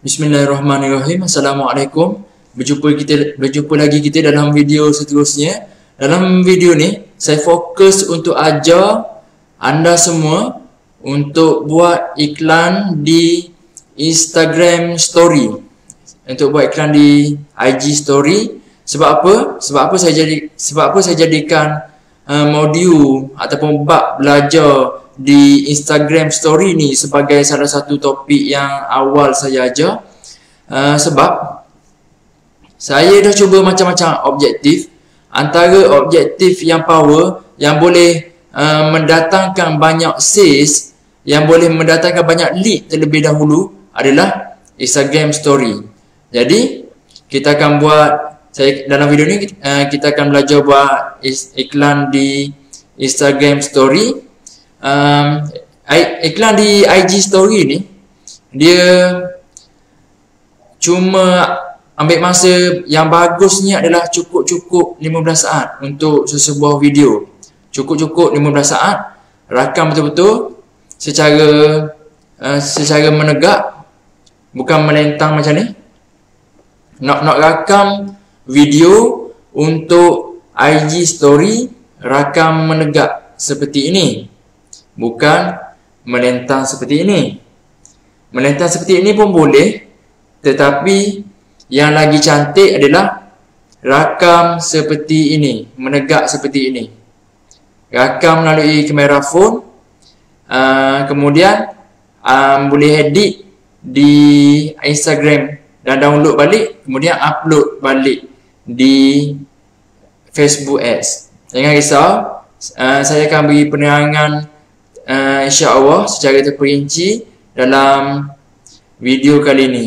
Bismillahirrahmanirrahim. Assalamualaikum. Berjumpa lagi kita dalam video seterusnya. Dalam video ni saya fokus untuk ajar anda semua untuk buat iklan di Instagram Story. Untuk buat iklan di IG Story. Sebab apa? Sebab apa saya jadikan modul ataupun bab belajar di Instagram Story ni sebagai salah satu topik yang awal saya ajar. Sebab saya dah cuba macam-macam objektif. Antara objektif yang power, yang boleh mendatangkan banyak sales, yang boleh mendatangkan banyak lead terlebih dahulu adalah Instagram Story. Jadi kita akan buat, dalam video ni kita akan belajar buat iklan di Instagram Story. Iklan di IG Story ni dia cuma ambil masa yang bagusnya adalah cukup 15 saat untuk sesebuah video. Cukup 15 saat, rakam betul-betul secara menegak, bukan melentang macam ni. Nak rakam video untuk IG Story, rakam menegak seperti ini, bukan melentang seperti ini. Melentang seperti ini pun boleh, tetapi yang lagi cantik adalah rakam seperti ini, menegak seperti ini. Rakam melalui kamera phone, kemudian boleh edit di Instagram dan download balik, kemudian upload balik di Facebook Ads. Jangan risau, saya akan beri penerangan insya-Allah secara terperinci dalam video kali ini.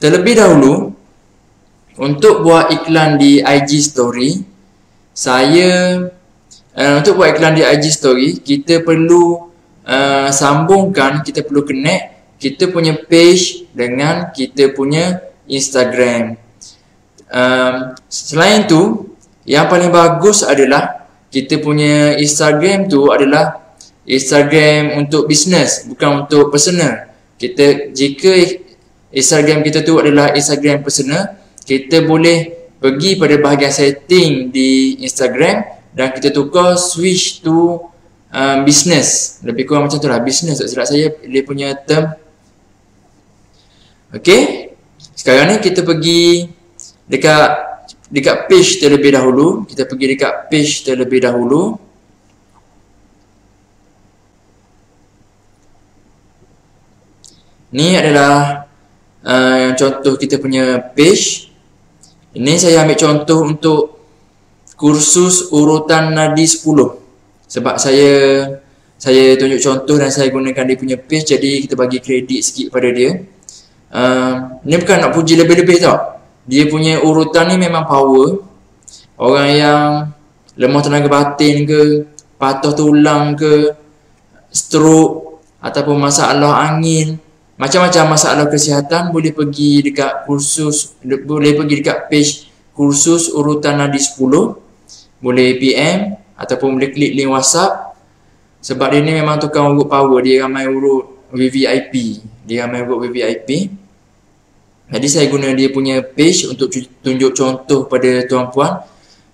Terlebih dahulu, untuk buat iklan di IG Story, untuk buat iklan di IG Story, kita perlu sambungkan, kita perlu connect kita punya page dengan kita punya Instagram. Selain tu, yang paling bagus adalah kita punya Instagram tu adalah Instagram untuk bisnes, bukan untuk personal. Jika Instagram kita tu adalah Instagram personal, kita boleh pergi pada bahagian setting di Instagram dan kita tukar switch to business. Lebih kurang macam tu lah, business. Tak silap saya dia punya term. Okay, sekarang ni kita pergi dekat page terlebih dahulu. Kita pergi dekat page terlebih dahulu. Ni adalah contoh kita punya page. Ini saya ambil contoh untuk kursus urutan nadi 10. Sebab saya tunjuk contoh dan saya gunakan dia punya page, jadi kita bagi kredit sikit pada dia. Ni bukan nak puji lebih-lebih tau. Dia punya urutan ni memang power. Orang yang lemah tenaga batin ke, patah tulang ke, stroke ataupun masalah angin, macam-macam masalah kesihatan, boleh pergi dekat page kursus urutan nadi 10. Boleh PM ataupun boleh klik link WhatsApp. Sebab dia ni memang tukang urut power, dia ramai urut VVIP. Jadi saya guna dia punya page untuk tunjuk contoh pada tuan-puan.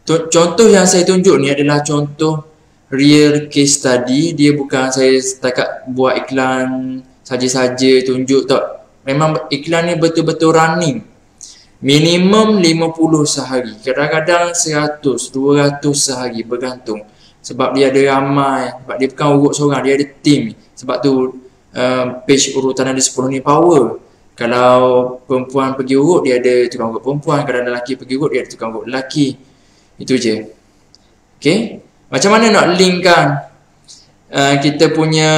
Contoh yang saya tunjuk ni adalah contoh real case study. Dia bukan saya setakat buat iklan saja-saja tunjuk tak. Memang iklan ni betul-betul running. Minimum 50 sehari. Kadang-kadang 100, 200 sehari, bergantung. Sebab dia ada ramai. Sebab dia bukan urut seorang, dia ada team. Sebab tu page urutan ada 10 ni power. Kalau perempuan pergi urut, dia ada tukang urut perempuan. Kalau lelaki pergi urut, dia ada tukang urut lelaki. Itu je. Okay. Macam mana nak linkkan kita punya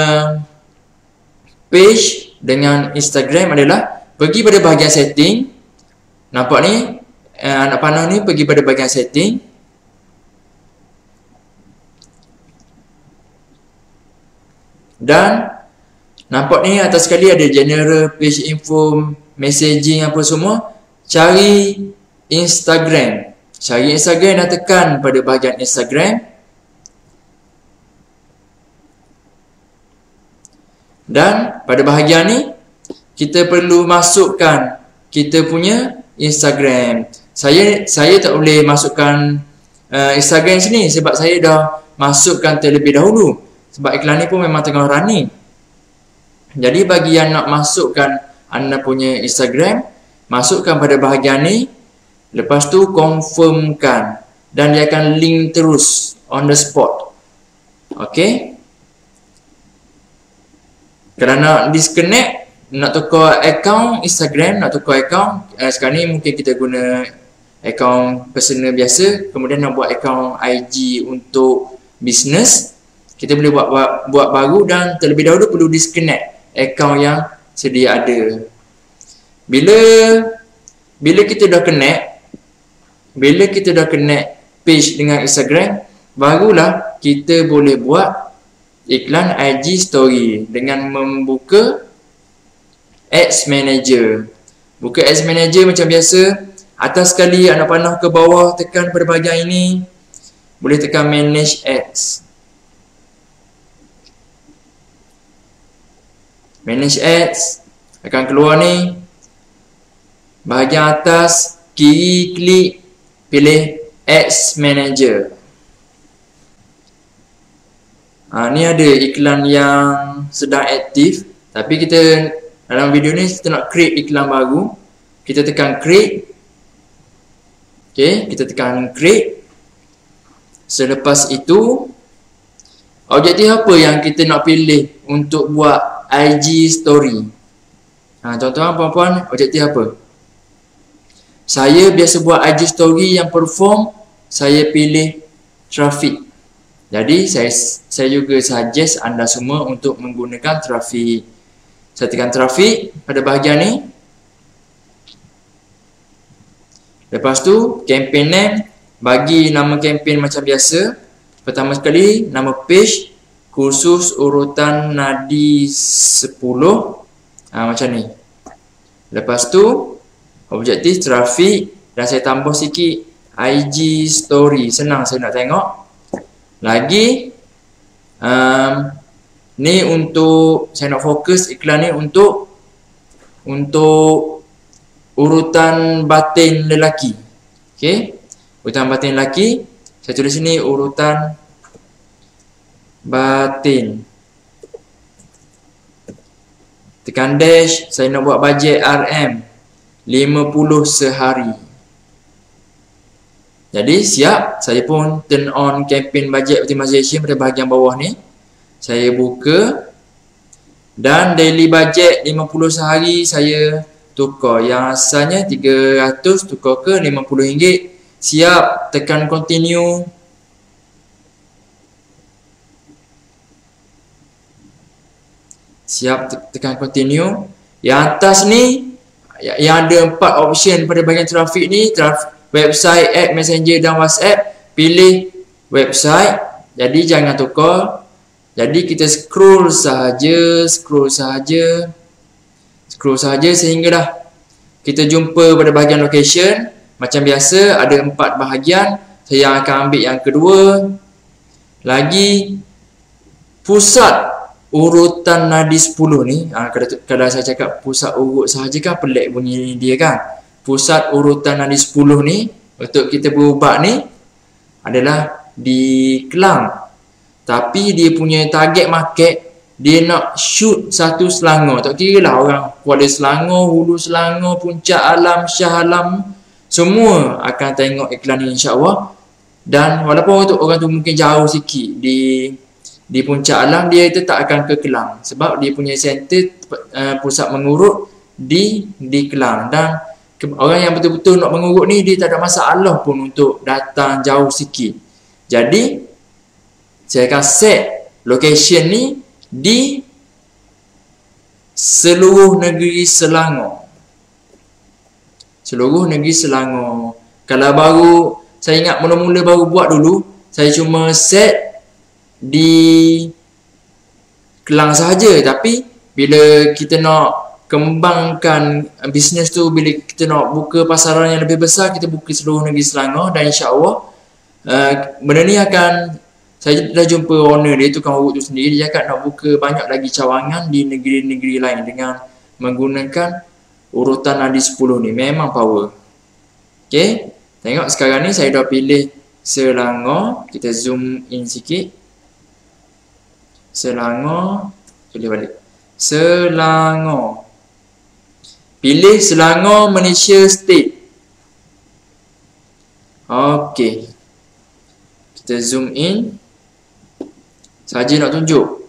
page dengan Instagram adalah pergi pada bahagian setting. Nampak ni? Anak panah ni pergi pada bahagian setting. Dan nampak ni atas sekali ada general, page info, messaging apa semua. Cari Instagram. Dan tekan pada bahagian Instagram. Dan pada bahagian ni kita perlu masukkan kita punya Instagram. Saya tak boleh masukkan Instagram sini sebab saya dah masukkan terlebih dahulu. Sebab iklan ni pun memang tengah running. Jadi bagi yang nak masukkan anda punya Instagram, masukkan pada bahagian ni. Lepas tu confirmkan. Dan dia akan link terus on the spot. Okay. Kalau nak disconnect, nak tukar account Instagram, nak tukar account, sekarang ni mungkin kita guna account personal biasa, kemudian nak buat account IG untuk business, kita boleh buat baru dan terlebih dahulu perlu disconnect account yang sedia ada. Bila kita dah connect page dengan Instagram, barulah kita boleh buat iklan IG story dengan membuka Ads Manager. Buka Ads Manager macam biasa. Atas sekali anda panah ke bawah, tekan pada bahagian ini. Boleh tekan Manage Ads. Manage Ads akan keluar ni. Bahagian atas kiri klik, pilih Ads Manager. Ni ada iklan yang sedang aktif, tapi kita dalam video ni kita nak create iklan baru. Kita tekan create. Okay, kita tekan create. Selepas itu, objektif apa yang kita nak pilih untuk buat IG story? Tuan-tuan, puan-puan, objektif apa? Saya biasa buat IG story yang perform, saya pilih traffic. Jadi saya juga suggest anda semua untuk menggunakan traffic. Saya tekan traffic pada bahagian ni. Lepas tu campaign name, bagi nama campaign macam biasa. Pertama sekali nama page, kursus urutan nadi 10. Macam ni. Lepas tu objektif traffic dan saya tambah sikit IG story. Senang saya nak tengok. Lagi ni untuk saya nak fokus iklan ni untuk urutan batin lelaki. Okey. Urutan batin lelaki. Saya tulis sini urutan batin. Tekan dash, saya nak buat bajet RM 50 sehari. Jadi siap, saya pun turn on campaign budget optimization pada bahagian bawah ni. Saya buka dan daily budget 50 sehari saya tukar. Yang asalnya 300 tukar ke RM50. Siap, tekan continue. Siap, tekan continue. Yang atas ni yang ada 4 option pada bahagian traffic ni, website, app, messenger dan WhatsApp. Pilih website. Jadi jangan tukar. Jadi kita scroll sahaja sehinggalah kita jumpa pada bahagian location. Macam biasa ada 4 bahagian. Saya akan ambil yang kedua. Lagi pusat urutan nadi 10 ni. Kalau saya cakap pusat urut sahaja kan pelik bunyi dia kan. Pusat urutan nadi 10 ni untuk kita berubat ni adalah di Kelang. Tapi dia punya target market, dia nak shoot satu Selangor. Tak kira lah orang Kuala Selangor, Hulu Selangor, Puncak Alam, Shah Alam, semua akan tengok iklan ni insya-Allah. Dan walaupun orang tu mungkin jauh sikit di Puncak Alam, dia tetap akan ke Kelang sebab dia punya center pusat mengurut di Kelang. Dan orang yang betul-betul nak mengurut ni, dia tak ada masalah pun untuk datang jauh sikit. Jadi saya akan set location ni di seluruh negeri Selangor. Seluruh negeri Selangor. Kalau baru, saya ingat mula-mula baru buat dulu, saya cuma set di Kelang sahaja. Tapi bila kita nak kembangkan bisnes tu, bila kita nak buka pasaran yang lebih besar, kita buka seluruh negeri Selangor. Dan insya-Allah benda ni akan, saya dah jumpa owner dia, tukang urut tu sendiri, dia cakap nak buka banyak lagi cawangan di negeri-negeri lain dengan menggunakan urutan nadi 10 ni. Memang power. Okey. Tengok sekarang ni saya dah pilih Selangor. Kita zoom in sikit. Selangor. Pilih balik. Selangor. Pilih Selangor, Malaysia State. Okey. Kita zoom in. Saja nak tunjuk.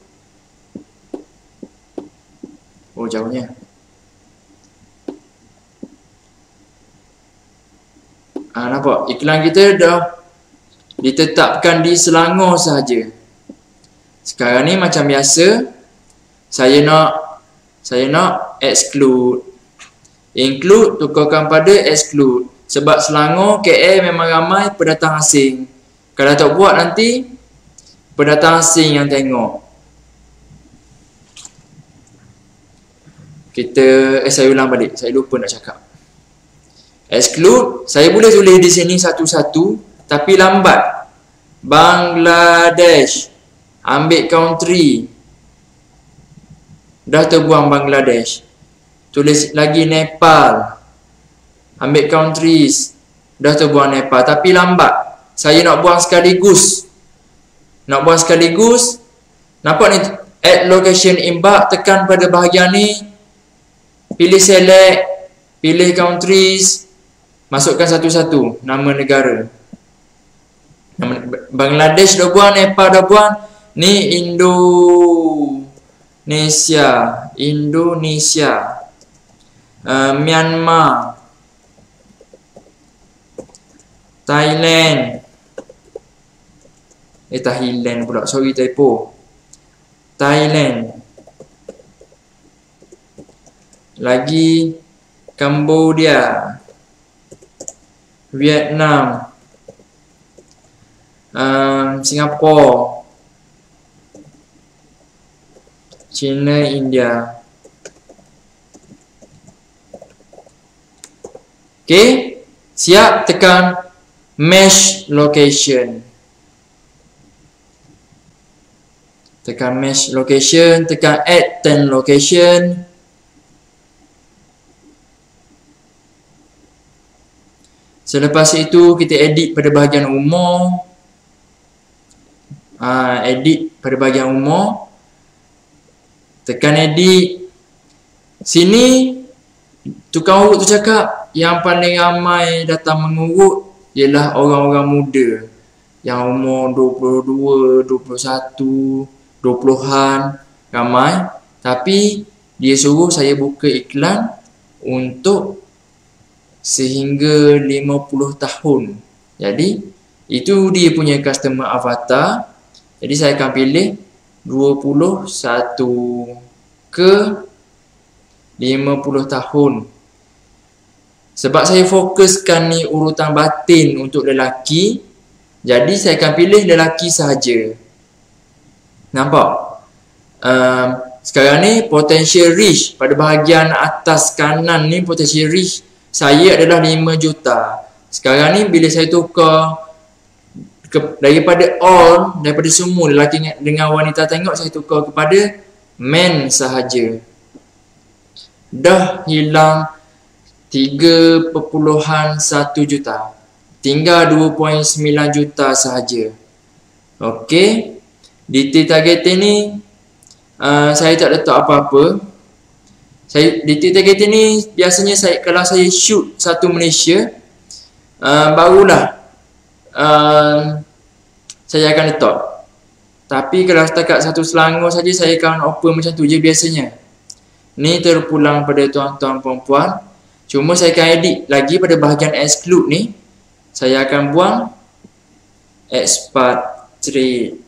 Oh, jauhnya. Nampak? Iklan kita dah ditetapkan di Selangor sahaja. Sekarang ni macam biasa, saya nak exclude. Include tukarkan pada exclude. Sebab Selangor, KL memang ramai pendatang asing. Kalau tak buat nanti pendatang asing yang tengok. Saya ulang balik. Saya lupa nak cakap. Exclude, saya boleh tulis di sini satu-satu, tapi lambat. Bangladesh. Ambil country. Dah terbuang Bangladesh. Tulis lagi Nepal. Ambil countries. Dah terbuang Nepal. Tapi lambat. Saya nak buang sekaligus. Nampak ni? Add location in bulk. Tekan pada bahagian ni. Pilih select. Pilih countries. Masukkan satu-satu nama negara. Bangladesh dah buang, Nepal dah buang. Ni Indonesia. Myanmar. Thailand. Thailand pula. Sorry, typo. Thailand. Lagi Cambodia. Vietnam. Singapura. China, India. Okey, siap, tekan mesh location. Tekan mesh location, tekan add 10 location. Selepas itu kita edit pada bahagian umur. Edit pada bahagian umur. Tekan edit. Sini tukang urut tu cakap yang paling ramai datang mengurut ialah orang-orang muda yang umur 22, 21, 20-an ramai. Tapi dia suruh saya buka iklan untuk sehingga 50 tahun. Jadi itu dia punya customer avatar. Jadi saya akan pilih 21 ke 50 tahun. Sebab saya fokuskan ni urutan batin untuk lelaki, jadi saya akan pilih lelaki sahaja. Nampak? Sekarang ni potential reach pada bahagian atas kanan ni, potential reach saya adalah 5 juta. Sekarang ni bila saya tukar daripada all, daripada semua lelaki dengan wanita tengok, saya tukar kepada men sahaja. Dah hilang 3.1 juta. Tinggal 2.9 juta sahaja. Okey. Detail targeting ni saya tak letak apa-apa. Detail targeting ni biasanya kalau saya shoot satu Malaysia, barulah saya akan letak. Tapi kalau setakat satu Selangor saja, saya akan open macam tu je biasanya. Ni terpulang pada tuan-tuan perempuan. Cuma saya akan edit lagi pada bahagian exclude ni. Saya akan buang expatriate.